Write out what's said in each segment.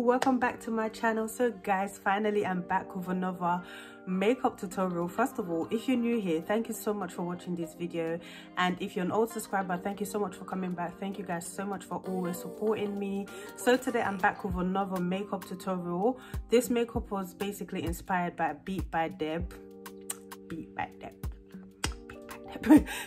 welcome back to my channel. So guys, finally I'm back with another makeup tutorial. First of all, if you're new here, thank you so much for watching this video, and if you're an old subscriber, thank you so much for coming back. Thank you guys so much for always supporting me. So today I'm back with another makeup tutorial. This makeup was basically inspired by Beat by Deb.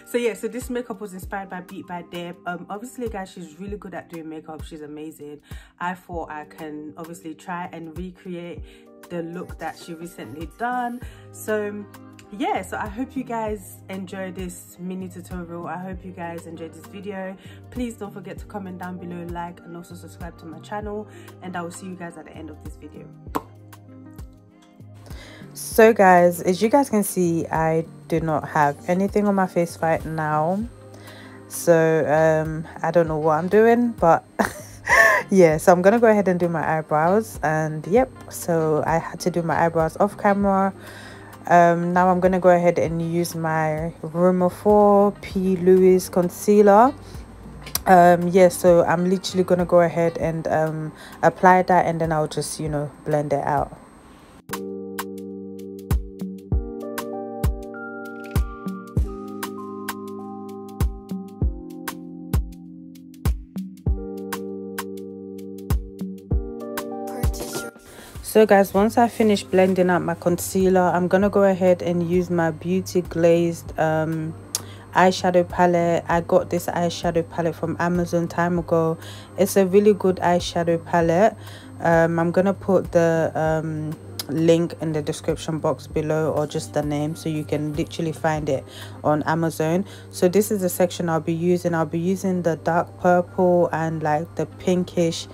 So yeah, so this makeup was inspired by Beat by Deb. Obviously guys, she's really good at doing makeup. She's amazing. I thought I can obviously try and recreate the look that she recently done. So yeah, so I hope you guys enjoy this mini tutorial. I hope you guys enjoyed this video. Please don't forget to comment down below, like, and also subscribe to my channel, and I will see you guys at the end of this video. So guys, as you guys can see, I do not have anything on my face right now, so I don't know what I'm doing, but yeah, so I'm gonna go ahead and do my eyebrows. And yep, so I had to do my eyebrows off camera. Now I'm gonna go ahead and use my Rumour 4 P Louise concealer. Yeah, so I'm literally gonna go ahead and apply that, and then I'll just, you know, blend it out. So guys, once I finish blending out my concealer, I'm gonna go ahead and use my Beauty Glazed eyeshadow palette. I got this eyeshadow palette from Amazon time ago. It's a really good eyeshadow palette. I'm gonna put the link in the description box below, or just the name, so you can literally find it on Amazon. So this is the section I'll be using. I'll be using the dark purple and like the pinkish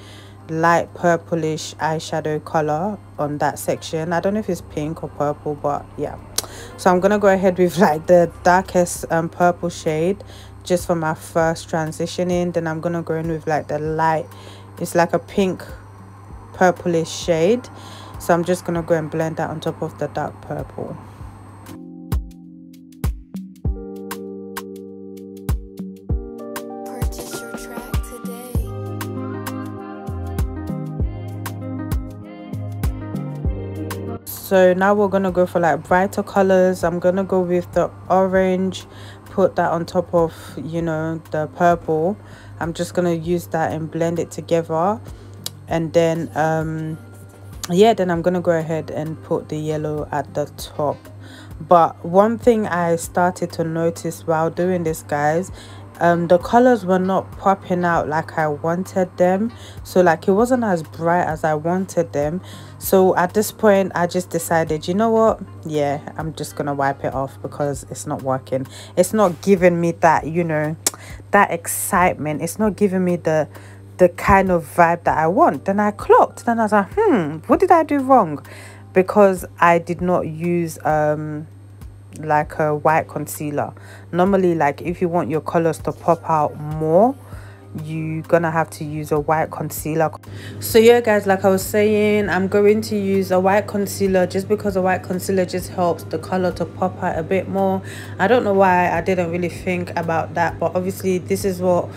light purplish eyeshadow color on that section. I don't know if it's pink or purple, but yeah, so I'm gonna go ahead with like the darkest purple shade just for my first transitioning. Then I'm gonna go in with like the light, it's like a pink purplish shade, so I'm just gonna go and blend that on top of the dark purple. So now we're gonna go for like brighter colors. I'm gonna go with the orange, put that on top of, you know, the purple. I'm just gonna use that and blend it together, and then yeah, then I'm gonna go ahead and put the yellow at the top. But one thing I started to notice while doing this, guys, the colors were not popping out like I wanted them. So like it wasn't as bright as I wanted them. So at this point I just decided, you know what, yeah, I'm just gonna wipe it off because it's not working. It's not giving me that, you know, that excitement. It's not giving me the kind of vibe that I want. Then I clocked, then I was like, what did I do wrong? Because I did not use like a white concealer. Normally, like if you want your colors to pop out more, you're gonna have to use a white concealer. So yeah guys, like I was saying, I'm going to use a white concealer just because a white concealer just helps the color to pop out a bit more. I don't know why I didn't really think about that, but obviously this is what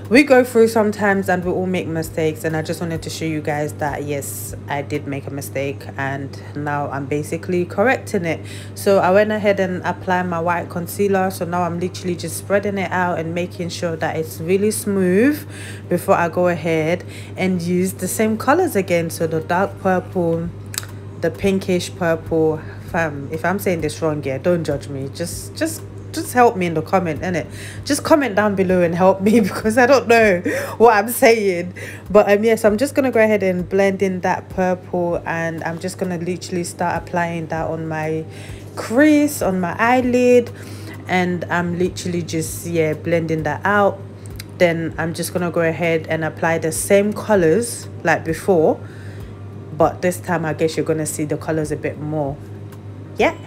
we go through sometimes, and we all make mistakes. And I just wanted to show you guys that yes, I did make a mistake, and now I'm basically correcting it. So I went ahead and applied my white concealer. So now I'm literally just spreading it out and making sure that it's really smooth before I go ahead and use the same colors again. So the dark purple, the pinkish purple. If I'm saying this wrong, yeah, don't judge me. Just help me in the comment, innit? Just comment down below and help me, because I don't know what I'm saying. But yes, I'm just gonna go ahead and blend in that purple, and I'm just gonna literally start applying that on my crease, on my eyelid, and I'm literally just, yeah, blending that out. Then I'm just gonna go ahead and apply the same colors like before, but this time I guess you're gonna see the colors a bit more. Yeah.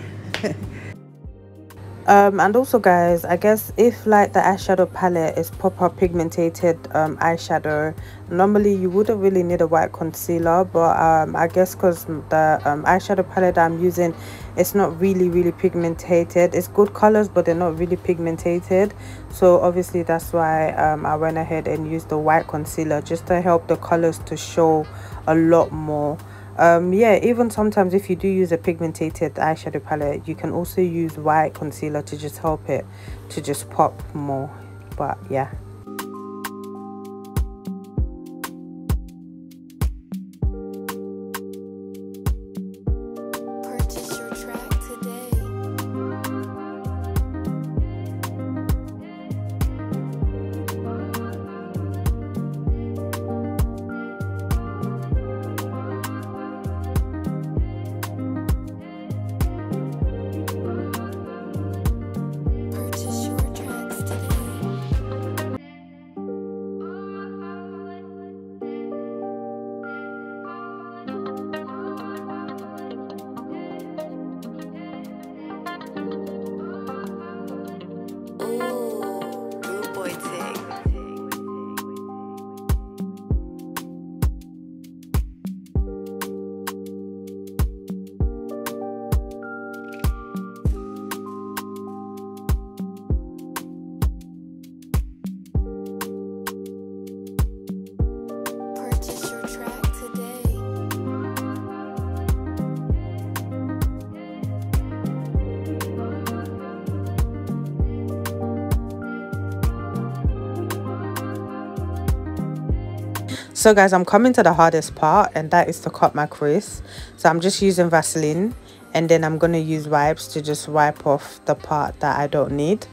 And also guys, I guess if like the eyeshadow palette is proper pigmented eyeshadow, normally you wouldn't really need a white concealer, but I guess because the eyeshadow palette that I'm using, it's not really pigmented. It's good colors, but they're not really pigmented, so obviously that's why I went ahead and used the white concealer just to help the colors to show a lot more. Yeah, even sometimes if you do use a pigmented eyeshadow palette, you can also use white concealer to just help it to just pop more. But yeah. So guys, I'm coming to the hardest part, and that is to cut my crease. So I'm just using Vaseline, and then I'm going to use wipes to just wipe off the part that I don't need,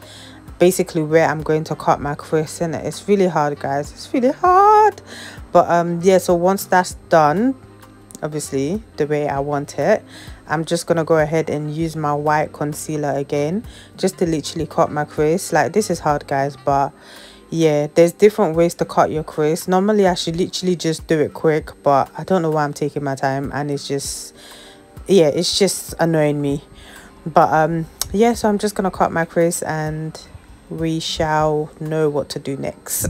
basically where I'm going to cut my crease in it. It's really hard guys, it's really hard, but yeah, so once that's done, obviously the way I want it, I'm just gonna go ahead and use my white concealer again just to literally cut my crease. Like, this is hard guys, but yeah, there's different ways to cut your crease. Normally I should literally just do it quick, but I don't know why I'm taking my time, and it's just, yeah, it's just annoying me. But yeah, so I'm just gonna cut my crease and we shall know what to do next.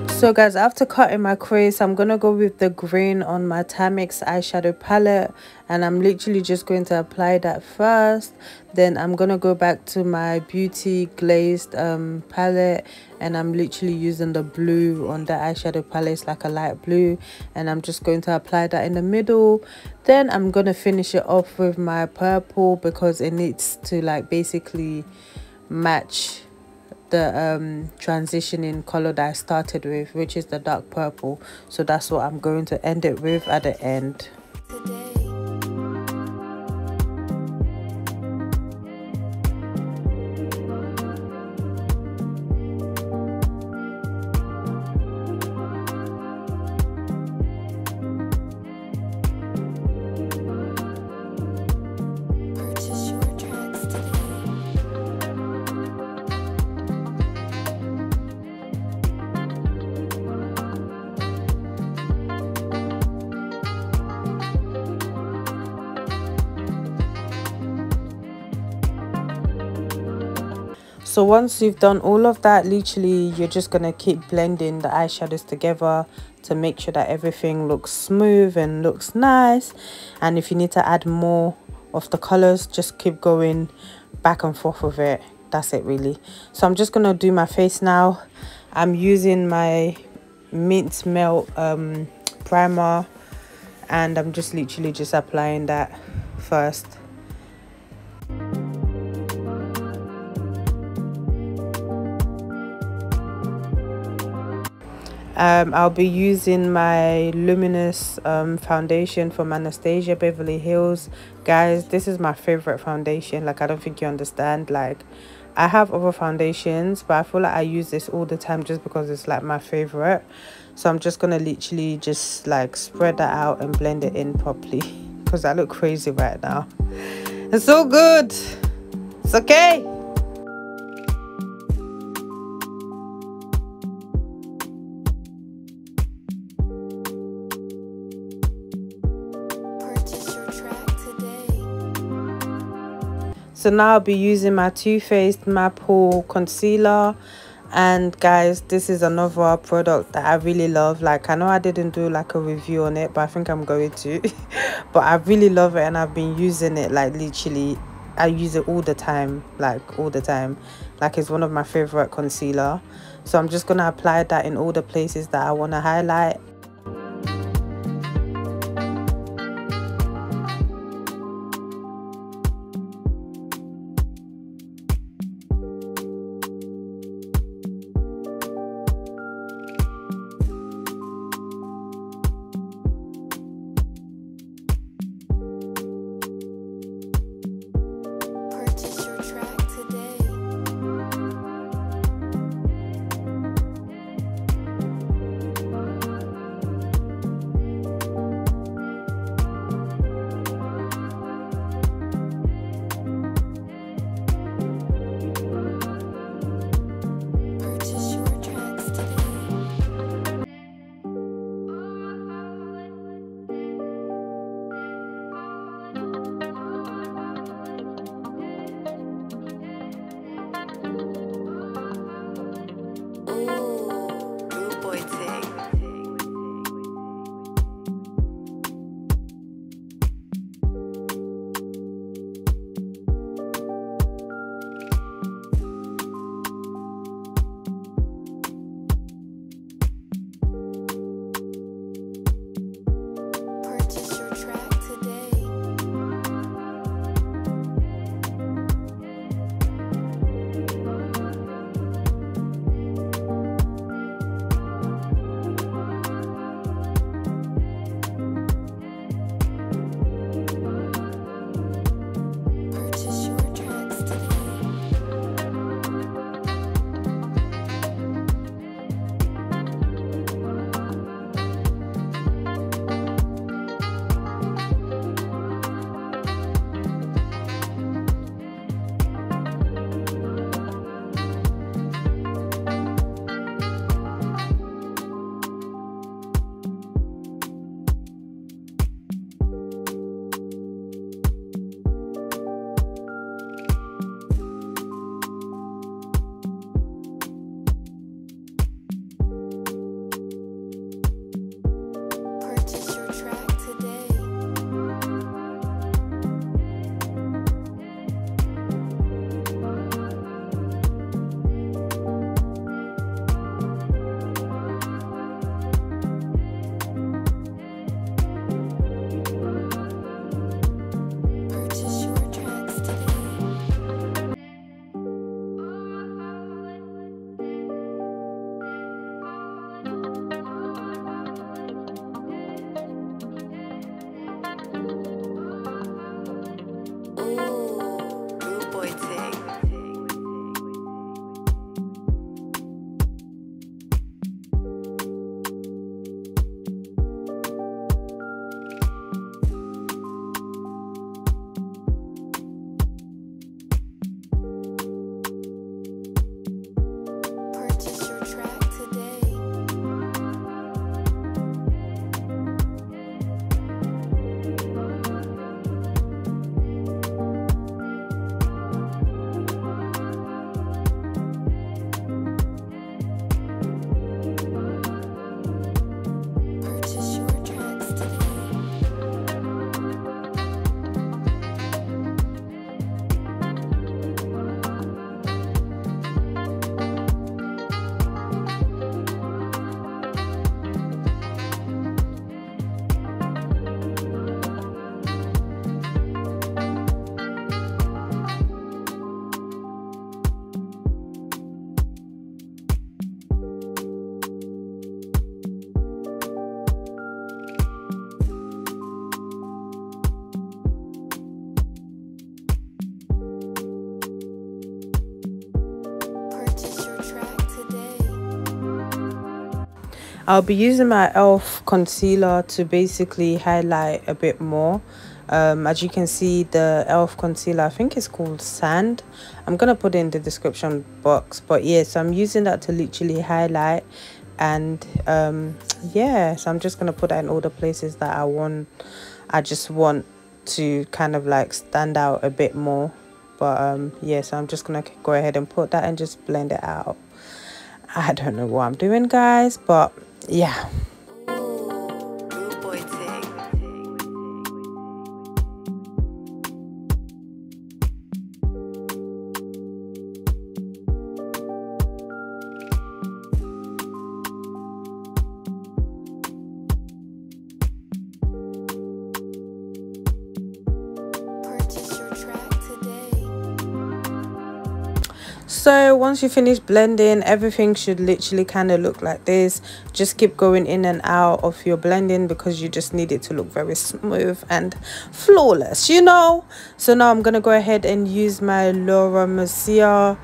So guys, after cutting my crease, I'm gonna go with the green on my Timex eyeshadow palette, and I'm literally just going to apply that first. Then I'm gonna go back to my beauty glazed palette, and I'm literally using the blue on the eyeshadow palette. It's like a light blue, and I'm just going to apply that in the middle. Then I'm gonna finish it off with my purple because it needs to like basically match the transitioning color that I started with, which is the dark purple. So that's what I'm going to end it with at the end. So once you've done all of that, literally you're just going to keep blending the eyeshadows together to make sure that everything looks smooth and looks nice. And if you need to add more of the colors, just keep going back and forth with it. That's it really. So I'm just going to do my face now. I'm using my Mint Melt primer, and I'm just literally just applying that first. I'll be using my luminous foundation from Anastasia Beverly Hills. Guys, this is my favorite foundation. Like, I don't think you understand. Like, I have other foundations, but I feel like I use this all the time just because it's like my favorite. So I'm just gonna literally just like spread that out and blend it in properly, because I look crazy right now. It's so good. It's okay. So now I'll be using my Too Faced Maple concealer. And guys, this is another product that I really love. Like, I know I didn't do like a review on it, but I think I'm going to. But I really love it, and I've been using it like literally, I use it all the time, like all the time. Like, it's one of my favorite concealer. So I'm just gonna apply that in all the places that I want to highlight. I'll be using my elf concealer to basically highlight a bit more. As you can see, the elf concealer, I think it's called Sand. I'm gonna put it in the description box, but yeah, so I'm using that to literally highlight. And yeah, so I'm just gonna put that in all the places that I just want to kind of like stand out a bit more. But yeah, so I'm just gonna go ahead and put that and just blend it out. I don't know what I'm doing, guys, but yeah. So once you finish blending, everything should literally kind of look like this. Just keep going in and out of your blending because you just need it to look very smooth and flawless, you know. So now I'm gonna go ahead and use my Laura Mercier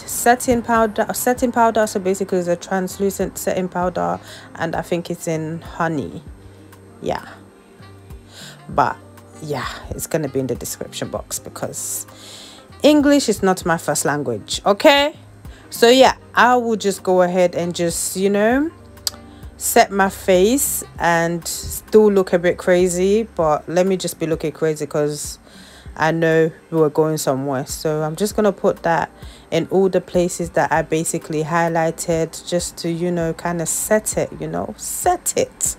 setting powder. So basically it's a translucent setting powder, and I think it's in honey. Yeah, but yeah, it's gonna be in the description box because English is not my first language, okay? So yeah, I will just go ahead and just, you know, set my face and still look a bit crazy, but let me just be looking crazy because I know we're going somewhere. So I'm just gonna put that in all the places that I basically highlighted, just to, you know, kind of set it, you know, set it.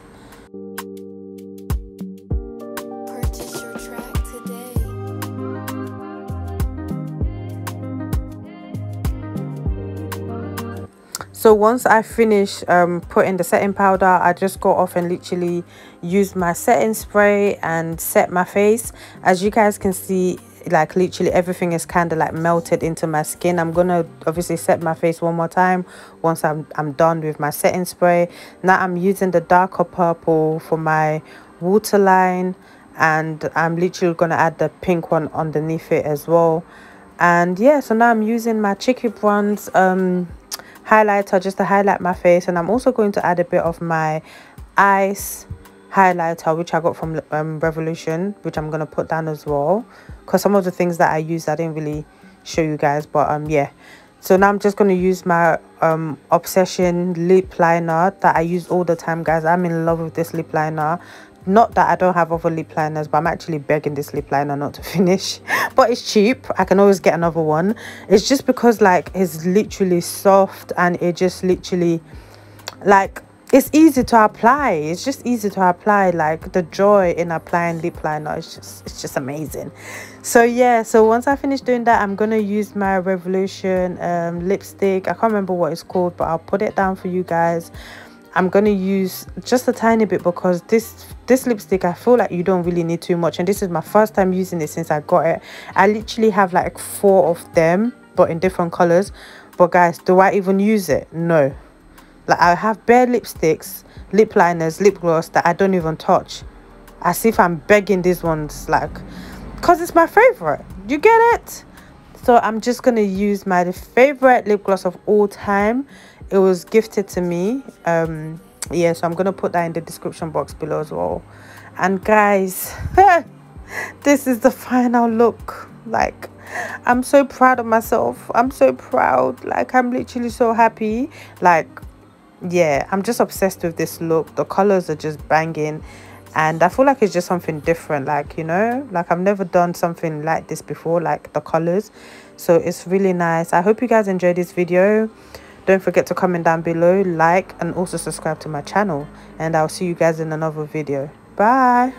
So once I finish putting the setting powder, I just go off and literally use my setting spray and set my face. As you guys can see, like literally everything is kind of like melted into my skin. I'm gonna obviously set my face one more time once I'm done with my setting spray. Now I'm using the darker purple for my waterline, and I'm literally gonna add the pink one underneath it as well. And yeah, so now I'm using my Cheeky Bronze highlighter just to highlight my face, and I'm also going to add a bit of my ice highlighter which I got from Revolution, which I'm going to put down as well, because some of the things that I used I didn't really show you guys. But yeah, so now I'm just going to use my Obsession lip liner that I use all the time, guys. I'm in love with this lip liner. Not that I don't have other lip liners, but I'm actually begging this lip liner not to finish. But it's cheap, I can always get another one. It's just because like it's literally soft, and it just literally like it's easy to apply. It's just easy to apply. Like the joy in applying lip liner is just amazing. So yeah, so once I finish doing that, I'm gonna use my Revolution lipstick. I can't remember what it's called, but I'll put it down for you guys. I'm gonna use just a tiny bit because this lipstick, I feel like you don't really need too much, and this is my first time using it since I got it. I literally have like 4 of them, but in different colors. But guys, do I even use it? No. Like I have bare lipsticks, lip liners, lip gloss that I don't even touch, as if I'm begging these ones, like, because it's my favorite. You get it? So I'm just gonna use my favorite lip gloss of all time. It was gifted to me. Yeah, so I'm gonna put that in the description box below as well. And guys, this is the final look. Like, I'm so proud of myself. I'm so proud. Like, I'm literally so happy. Like, yeah, I'm just obsessed with this look. The colors are just banging, and I feel like it's just something different. Like, you know, like I've never done something like this before, like the colors. So it's really nice. I hope you guys enjoyed this video. Don't forget to comment down below, like, and also subscribe to my channel, and I'll see you guys in another video. Bye.